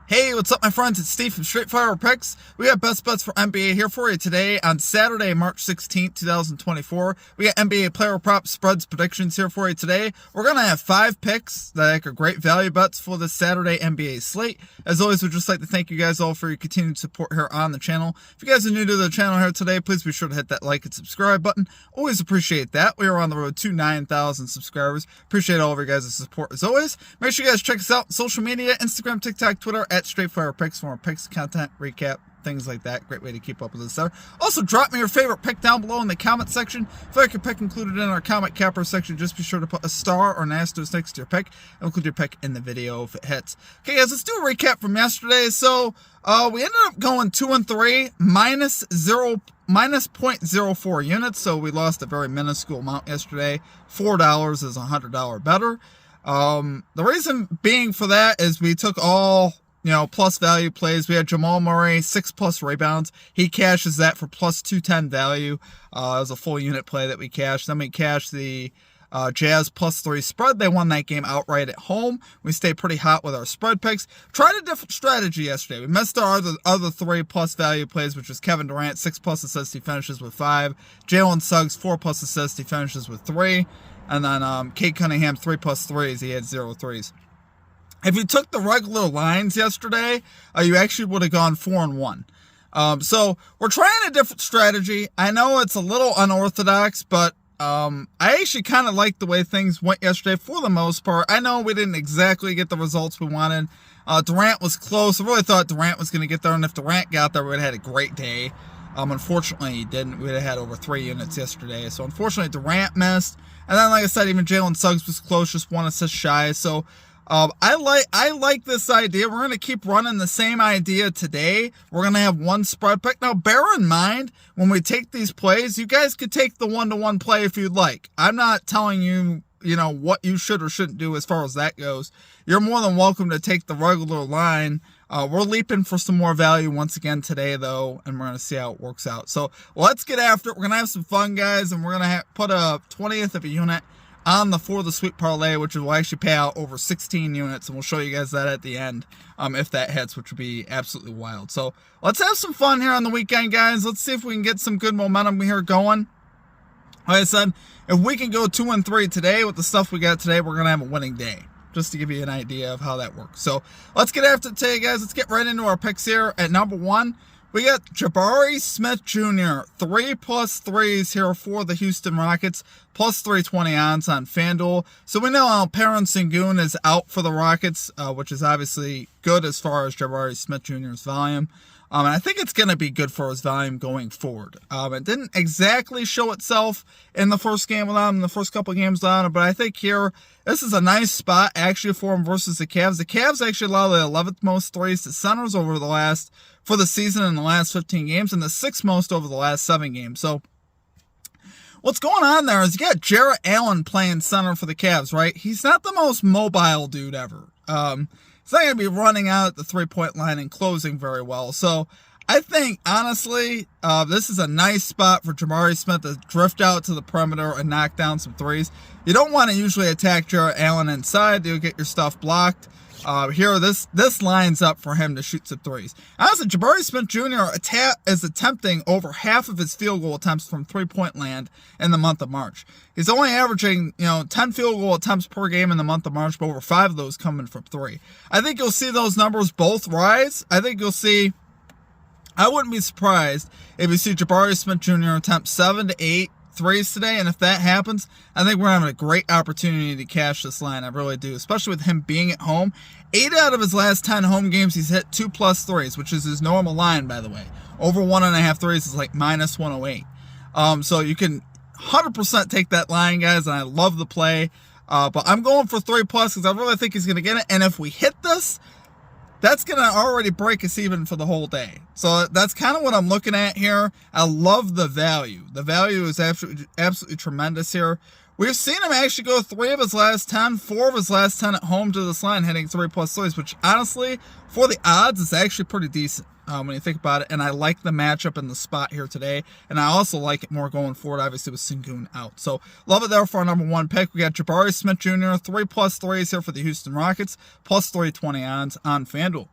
Hey, what's up, my friends? It's Steve from Straight Fire Picks. We got best bets for NBA here for you today on Saturday, March 16th, 2024. We got NBA player prop spreads predictions here for you today. We're going to have 5 picks that are great value bets for this Saturday NBA slate. As always, we'd just like to thank you guys all for your continued support here on the channel. If you guys are new to the channel here today, please be sure to hit that like and subscribe button. Always appreciate that. We are on the road to 9,000 subscribers. Appreciate all of your guys' support as always. Make sure you guys check us out on social media, Instagram, TikTok, Twitter, at Straight Fire Picks for more picks, content, recap, things like that. Great way to keep up with us there. Also, drop me your favorite pick down below in the comment section. If like your pick included in our comment capper section, just be sure to put a star or an asterisk next to your pick and include your pick in the video if it hits. Okay, guys, let's do a recap from yesterday. So, we ended up going 2-3, minus 0.04 units. So we lost a very minuscule amount yesterday. $4 is a $100 better. The reason being for that is we took all, plus value plays. We had Jamal Murray, 6+ rebounds. He cashes that for plus 210 value. It was a full unit play that we cashed. Then we cashed the Jazz +3 spread. They won that game outright at home. We stayed pretty hot with our spread picks. Tried a different strategy yesterday. We missed our other 3+ value plays, which was Kevin Durant, 6+ assists. He finishes with 5. Jalen Suggs, 4+ assists. He finishes with 3. And then Cade Cunningham, 3+ threes. He had 0 threes. If you took the regular lines yesterday, you actually would have gone 4-1. So we're trying a different strategy. I know it's a little unorthodox, but I actually kind of like the way things went yesterday for the most part. I know we didn't exactly get the results we wanted. Durant was close. I really thought Durant was going to get there, and if Durant got there, we would have had a great day. Unfortunately, he didn't. We would have had over 3 units yesterday. So, unfortunately, Durant missed. And then, like I said, even Jalen Suggs was close, just 1 assist shy. So, I like this idea. We're going to keep running the same idea today. We're going to have 1 spread pick. Now, bear in mind, when we take these plays, you guys could take the 1-to-1 play if you'd like. I'm not telling you, what you should or shouldn't do as far as that goes. You're more than welcome to take the regular line. We're leaping for some more value once again today, though, and we're going to see how it works out. So let's get after it. We're going to have some fun, guys, and we're going to put a 20th of a unit on the For the Sweet Parlay, which will actually pay out over 16 units, and we'll show you guys that at the end if that hits, which would be absolutely wild. So let's have some fun here on the weekend, guys. Let's see if we can get some good momentum here going. Like I said, if we can go 2-3 today with the stuff we got today, we're going to have a winning day. Just to give you an idea of how that works. So let's get after it today, guys. Let's get right into our picks here. At number 1, we got Jabari Smith Jr. 3+ threes here for the Houston Rockets. Plus 320 odds on FanDuel. So we know Alperen Sengun is out for the Rockets, which is obviously good as far as Jabari Smith Jr.'s volume. And I think it's going to be good for his volume going forward. It didn't exactly show itself in the first game without him, the first couple of games without him, but I think here, this is a nice spot actually for him versus the Cavs. The Cavs actually allow the 11th most threes to centers for the season in the last 15 games, and the 6th most over the last 7 games. So what's going on there is you got Jarrett Allen playing center for the Cavs, right? He's not the most mobile dude ever. He's not going to be running out at the 3-point line and closing very well. So I think, honestly, this is a nice spot for Jabari Smith to drift out to the perimeter and knock down some threes. You don't want to usually attack Jarrett Allen inside. You'll get your stuff blocked. Here, this lines up for him to shoot some threes. Honestly, Jabari Smith Jr. is attempting over half of his field goal attempts from 3-point land in the month of March. He's only averaging, 10 field goal attempts per game in the month of March, but over 5 of those coming from 3. I think you'll see those numbers both rise. I wouldn't be surprised if you see Jabari Smith Jr. attempt 7 to 8 threes today, and if that happens, I think we're having a great opportunity to cash this line. I really do, especially with him being at home. 8 out of his last 10 home games, he's hit 2+ threes, which is his normal line, by the way. Over 1.5 threes is like minus 108. So you can 100% take that line, guys, and I love the play. But I'm going for 3+ because I really think he's going to get it, and if we hit this, that's going to already break us even for the whole day. So that's kind of what I'm looking at here. I love the value. The value is absolutely tremendous here. We've seen him actually go 3 of his last 10, 4 of his last 10 at home to this line, hitting 3+ threes, which honestly, for the odds, is actually pretty decent when you think about it. And I like the matchup in the spot here today. And I also like it more going forward, obviously, with Sengun out. So love it there for our number 1 pick. We got Jabari Smith Jr., 3+ threes here for the Houston Rockets, plus 320 odds on FanDuel.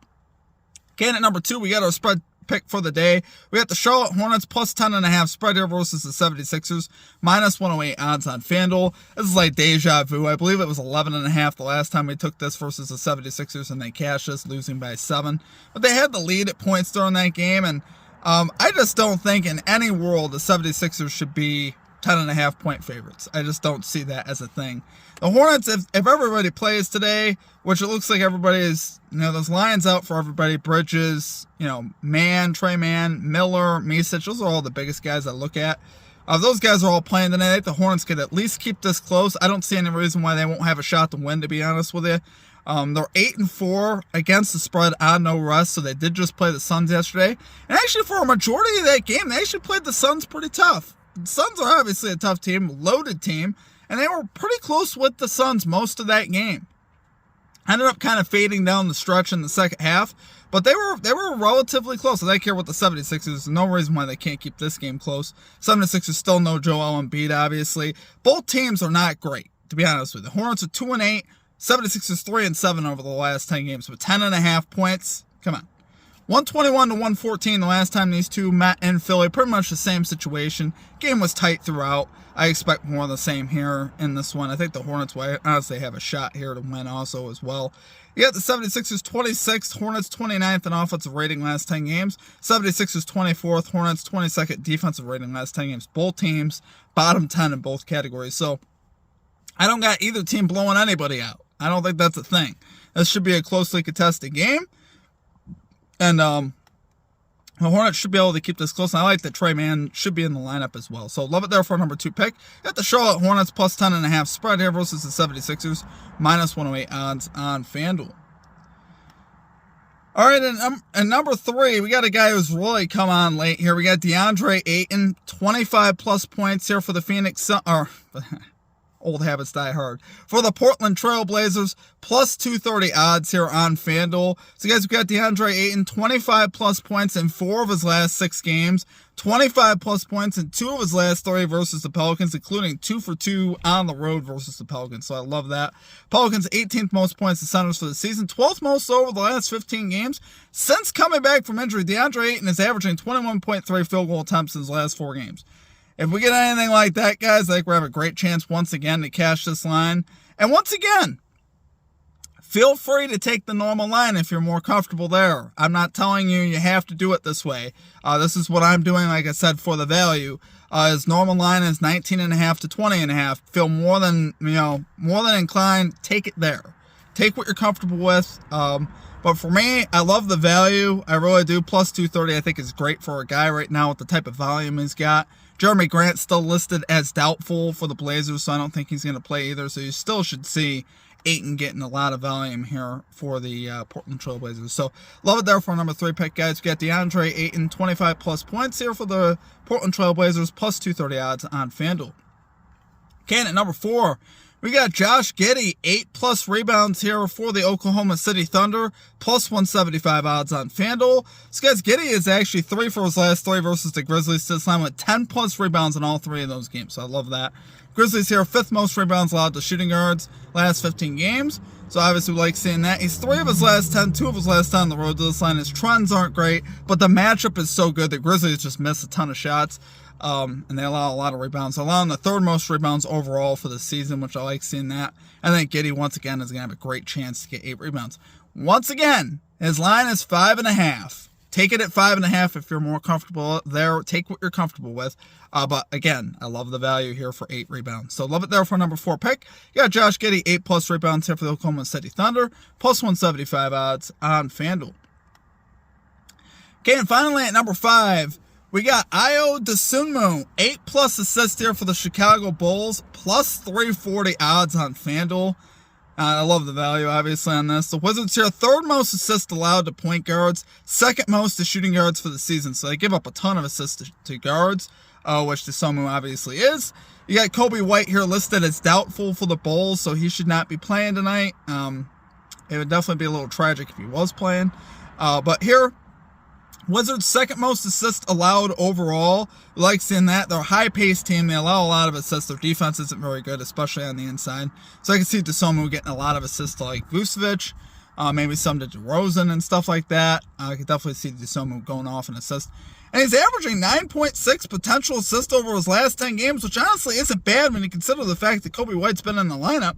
Okay, and at number 2, we got our spread pick for the day. We got the Charlotte Hornets plus 10.5 spread here versus the 76ers, minus 108 odds on FanDuel. This is like deja vu. I believe it was 11.5 the last time we took this versus the 76ers, and they cashed this, losing by 7. But they had the lead at points during that game, and I just don't think in any world the 76ers should be 10.5 point favorites. I just don't see that as a thing. The Hornets, if everybody plays today, which it looks like everybody is, there's lines out for everybody. Bridges, Trey Mann, Miller, Misic, those are all the biggest guys I look at. Those guys are all playing tonight. The Hornets could at least keep this close. I don't see any reason why they won't have a shot to win, to be honest with you. They're 8-4 against the spread on no rest, so they did just play the Suns yesterday. And actually, for a majority of that game, they actually played the Suns pretty tough. The Suns are obviously a tough team, loaded team, and they were pretty close with the Suns most of that game. Ended up kind of fading down the stretch in the second half, but they were relatively close. I don't care what the 76ers. There's no reason why they can't keep this game close. 76ers still no Joel Embiid, obviously. Both teams are not great, to be honest with you. The Hornets are 2-8, 76ers 3-7 over the last 10 games with 10.5 points. Come on. 121-114 the last time these two met in Philly. Pretty much the same situation. Game was tight throughout. I expect more of the same here in this one. I think the Hornets will honestly have a shot here to win also as well. You got the 76ers 26th, Hornets 29th in offensive rating last 10 games. 76ers 24th, Hornets 22nd defensive rating last 10 games. Both teams bottom 10 in both categories. So I don't got either team blowing anybody out. I don't think that's a thing. This should be a closely contested game. And the Hornets should be able to keep this close. And I like that Trey Mann should be in the lineup as well. So love it there for number 2 pick. Got the Charlotte Hornets plus 10.5 spread here versus the 76ers, minus 108 odds on FanDuel. All right, and number 3, we got a guy who's really come on late here. We got DeAndre Ayton, 25 plus points here for the Phoenix Suns. Old habits die hard. For the Portland Trail Blazers, plus 230 odds here on FanDuel. So, guys, we've got DeAndre Ayton, 25 plus points in 4 of his last 6 games, 25 plus points in 2 of his last 3 versus the Pelicans, including 2 for 2 on the road versus the Pelicans. So, I love that. Pelicans, 18th most points in centers for the season, 12th most over the last 15 games. Since coming back from injury, DeAndre Ayton is averaging 21.3 field goal attempts in his last 4 games. If we get anything like that, guys, I think we have a great chance once again to cash this line. And once again, feel free to take the normal line if you're more comfortable there. I'm not telling you have to do it this way. This is what I'm doing, like I said, for the value. His normal line is 19.5 to 20.5. Feel more than inclined, take it there. Take what you're comfortable with. But for me, I love the value. I really do. Plus 230, I think, is great for a guy right now with the type of volume he's got. Jeremy Grant's still listed as doubtful for the Blazers, so I don't think he's going to play either. So you still should see Ayton getting a lot of volume here for the Portland Trail Blazers. So love it there for number 3 pick, guys. We got DeAndre Ayton, 25 plus points here for the Portland Trail Blazers, plus 230 odds on FanDuel. Okay, and at number 4, we got Josh Giddey, 8 plus rebounds here for the Oklahoma City Thunder, plus 175 odds on FanDuel. So guys, Giddey is actually 3 for his last 3 versus the Grizzlies this time with 10 plus rebounds in all 3 of those games. So I love that. Grizzlies here, 5th most rebounds allowed to shooting guards last 15 games. So obviously we like seeing that. He's 3 of his last 10, 2 of his last 10 on the road to this line. His trends aren't great, but the matchup is so good. The Grizzlies just miss a ton of shots. And they allow a lot of rebounds. Allowing the 3rd most rebounds overall for the season, which I like seeing that. And then Giddey, once again, is going to have a great chance to get 8 rebounds. Once again, his line is 5.5. Take it at 5.5 if you're more comfortable there. Take what you're comfortable with. But again, I love the value here for 8 rebounds. So love it there for number 4 pick. You got Josh Giddey, 8 plus rebounds here for the Oklahoma City Thunder, plus 175 odds on FanDuel. Okay, and finally at number 5, we got Ayo Dosunmu, 8 plus assists here for the Chicago Bulls, plus 340 odds on FanDuel. I love the value, obviously, on this. The Wizards here, 3rd most assists allowed to point guards, 2nd most to shooting guards for the season. So they give up a ton of assists to guards, which Dosunmu obviously is. You got Kobe White here listed as doubtful for the Bulls, so he should not be playing tonight. It would definitely be a little tragic if he was playing. But here, Wizards' 2nd most assists allowed overall. We like seeing that. They're a high-paced team. They allow a lot of assists. Their defense isn't very good, especially on the inside. So I can see Dosunmu getting a lot of assists to like Vucevic. Maybe some to DeRozan and stuff like that. I could definitely see DeSomo going off and assist. And he's averaging 9.6 potential assists over his last 10 games, which honestly isn't bad when you consider the fact that Kobe White's been in the lineup.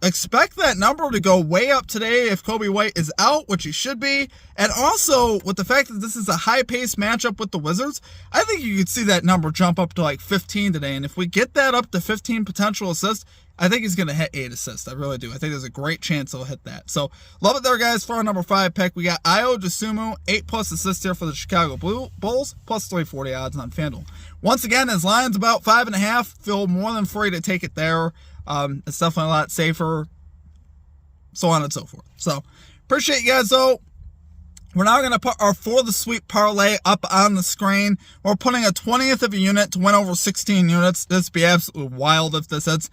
Expect that number to go way up today if Kobe White is out, which he should be. And also, with the fact that this is a high-paced matchup with the Wizards, I think you could see that number jump up to like 15 today. And if we get that up to 15 potential assists, I think he's going to hit 8 assists. I really do. I think there's a great chance he'll hit that. So, love it there, guys. For our number 5 pick, we got Ayo Dosunmu, 8+ assists here for the Chicago Bulls, plus 340 odds on FanDuel. Once again, his line's about 5.5. Feel more than free to take it there. It's definitely a lot safer, so on and so forth. So, appreciate you guys, though. We're now going to put our For the Sweep parlay up on the screen. We're putting a 20th of a unit to win over 16 units. This would be absolutely wild if this hits.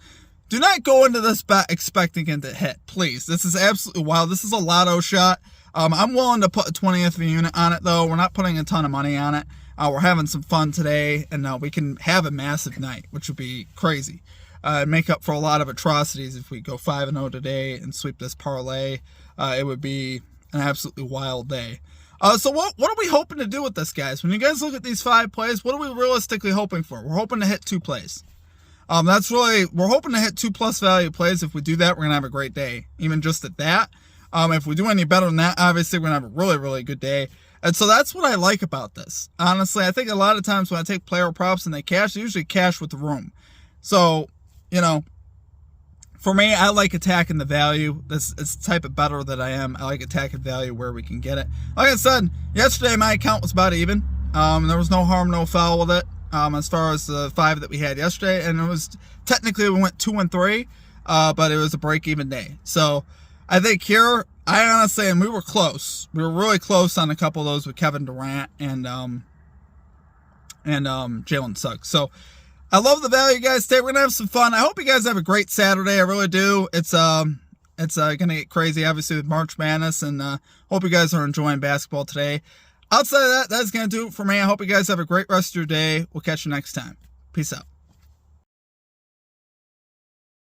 Do not go into this bet expecting it to hit, please. This is absolutely wild. This is a lotto shot. I'm willing to put a 20th of a unit on it, though. We're not putting a ton of money on it. We're having some fun today, and we can have a massive night, which would be crazy. Make up for a lot of atrocities if we go 5-0 today and sweep this parlay. It would be an absolutely wild day. So what are we hoping to do with this, guys? When you guys look at these 5 plays, what are we realistically hoping for? We're hoping to hit 2 plays. We're hoping to hit 2+ value plays. If we do that, we're going to have a great day. Even just at that. If we do any better than that, obviously we're going to have a really, really good day. And so that's what I like about this. Honestly, I think a lot of times when I take player props and they cash, they usually cash with the room. So, for me, I like attacking the value. It's the type of better that I am. I like attacking value where we can get it. Like I said, yesterday my account was about even. There was no harm, no foul with it. As far as the 5 that we had yesterday, and it was technically we went 2-3, but it was a break-even day. So I think here, I honestly, and we were close. We were really close on a couple of those with Kevin Durant and Jalen Suggs. So I love the value, guys. Today we're gonna have some fun. I hope you guys have a great Saturday. I really do. It's gonna get crazy, obviously, with March Madness, and hope you guys are enjoying basketball today. Outside of that, that's going to do it for me. I hope you guys have a great rest of your day. We'll catch you next time. Peace out.